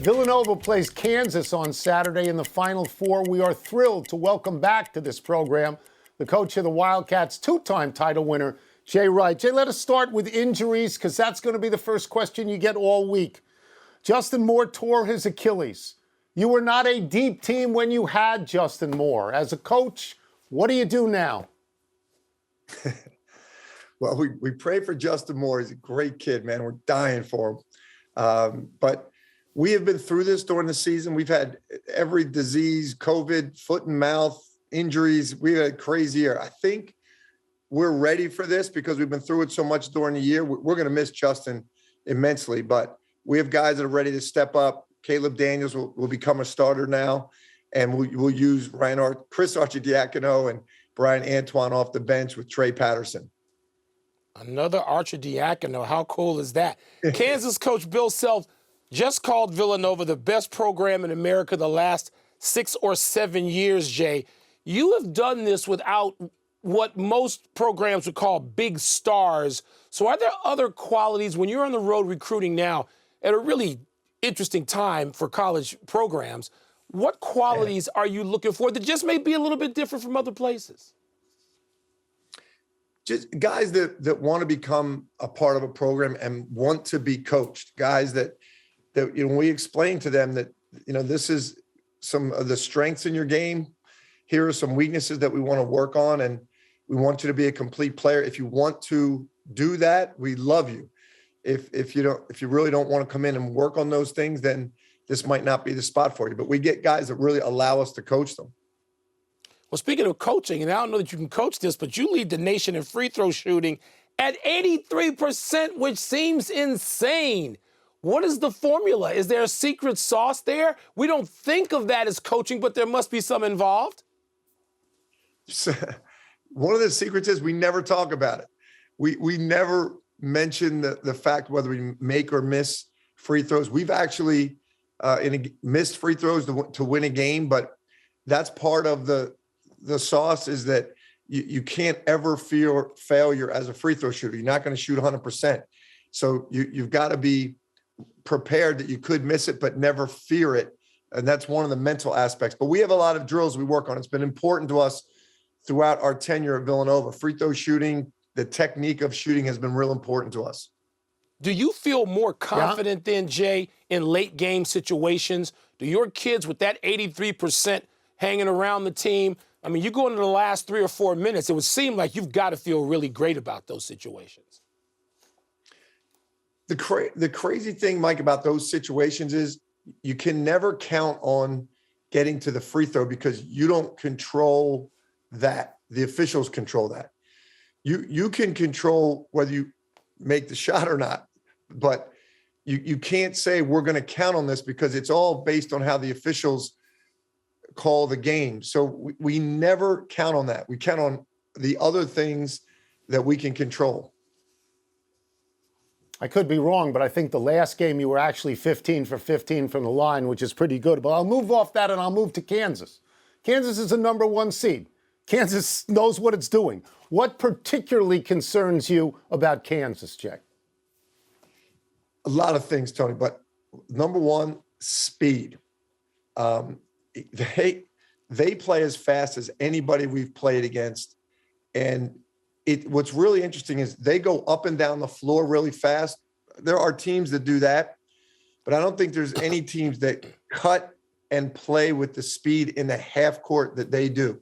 Villanova plays Kansas on Saturday in the Final Four. We are thrilled to welcome back to this program the coach of the Wildcats, two-time title winner, Jay Wright. Jay, let us start with injuries, because that's going to be the first question you get all week. Justin Moore tore his Achilles. You were not a deep team when you had Justin Moore. As a coach, what do you do now? Well, we pray for Justin Moore. He's a great kid, man. We're dying for him. But we have been through this during the season. We've had every disease, COVID, foot and mouth, injuries. We had a crazy year. I think we're ready for this because we've been through it so much during the year. We're going to miss Justin immensely, but we have guys that are ready to step up. Caleb Daniels will become a starter now, and we'll use Chris Arcidiacono and Brian Antoine off the bench with Trey Patterson. Another Arcidiacono. How cool is that? Kansas coach Bill Self just called Villanova the best program in America the last 6 or 7 years, Jay. You have done this without what most programs would call big stars. So are there other qualities when you're on the road recruiting now at a really interesting time for college programs? What qualities are you looking for that just may be a little bit different from other places? Just guys that want to become a part of a program and want to be coached. Guys that we explain to them that, this is some of the strengths in your game. Here are some weaknesses that we want to work on, and we want you to be a complete player. If you want to do that, we love you. If you really don't want to come in and work on those things, then this might not be the spot for you. But we get guys that really allow us to coach them. Well, speaking of coaching, and I don't know that you can coach this, but you lead the nation in free throw shooting at 83%, which seems insane. What is the formula? Is there a secret sauce there? We don't think of that as coaching, but there must be some involved. One of the secrets is we never talk about it. We never mention the fact whether we make or miss free throws. We've actually missed free throws to win a game, but that's part of the sauce is that you can't ever fear failure as a free throw shooter. You're not going to shoot 100%. So you've got to be prepared that you could miss it, but never fear it. And that's one of the mental aspects. But we have a lot of drills we work on. It's been important to us throughout our tenure at Villanova. Free throw shooting, the technique of shooting has been real important to us. Do you feel more confident then, Jay, in late game situations? Do your kids with that 83% hanging around the team? I mean, you go into the last 3 or 4 minutes, it would seem like you've got to feel really great about those situations. The crazy thing, Mike, about those situations is you can never count on getting to the free throw because you don't control that. The officials control that. You can control whether you make the shot or not, but you can't say we're going to count on this because it's all based on how the officials call the game. So we never count on that. We count on the other things that we can control. I could be wrong, but I think the last game you were actually 15 for 15 from the line, which is pretty good. But I'll move off that and I'll move to Kansas. Kansas is a number 1 seed. Kansas knows what it's doing. What particularly concerns you about Kansas, Jay? A lot of things, Tony, but number 1, speed. They play as fast as anybody we've played against. And what's really interesting is they go up and down the floor really fast. There are teams that do that, but I don't think there's any teams that cut and play with the speed in the half court that they do.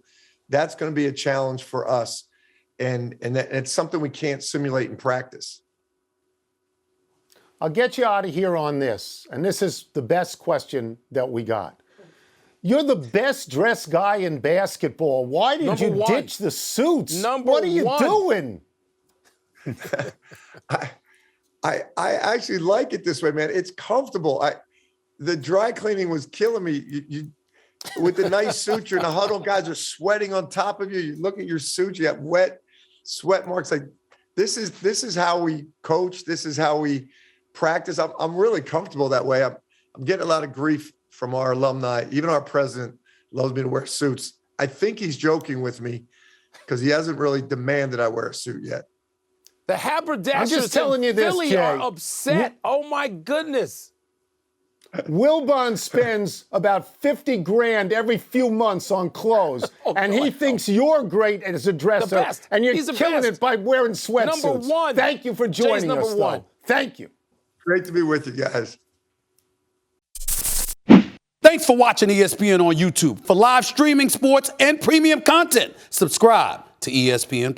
That's going to be a challenge for us. And it's something we can't simulate in practice. I'll get you out of here on this, and this is the best question that we got. You're the best dressed guy in basketball. Why did you ditch the suits? What are you doing? I actually like it this way, man. It's comfortable. The dry cleaning was killing me. You with the nice suit, you're in a huddle, guys are sweating on top of you. You look at your suit, you have wet sweat marks. Like this is how we coach. This is how we practice. I'm really comfortable that way. I'm getting a lot of grief from our alumni. Even our president loves me to wear suits. I think he's joking with me because he hasn't really demanded I wear a suit yet. The haberdashers I'm just telling you this, Philly Jay. are upset. Oh, my goodness. Wilbon spends about 50 grand every few months on clothes, and he thinks you're great as a dresser, best. and you're He's the killing best. it by wearing sweatsuits. Number one. Thank you for joining number us, one. though. Thank you. Great to be with you guys. Thanks for watching ESPN on YouTube. For live streaming sports and premium content, subscribe to ESPN+.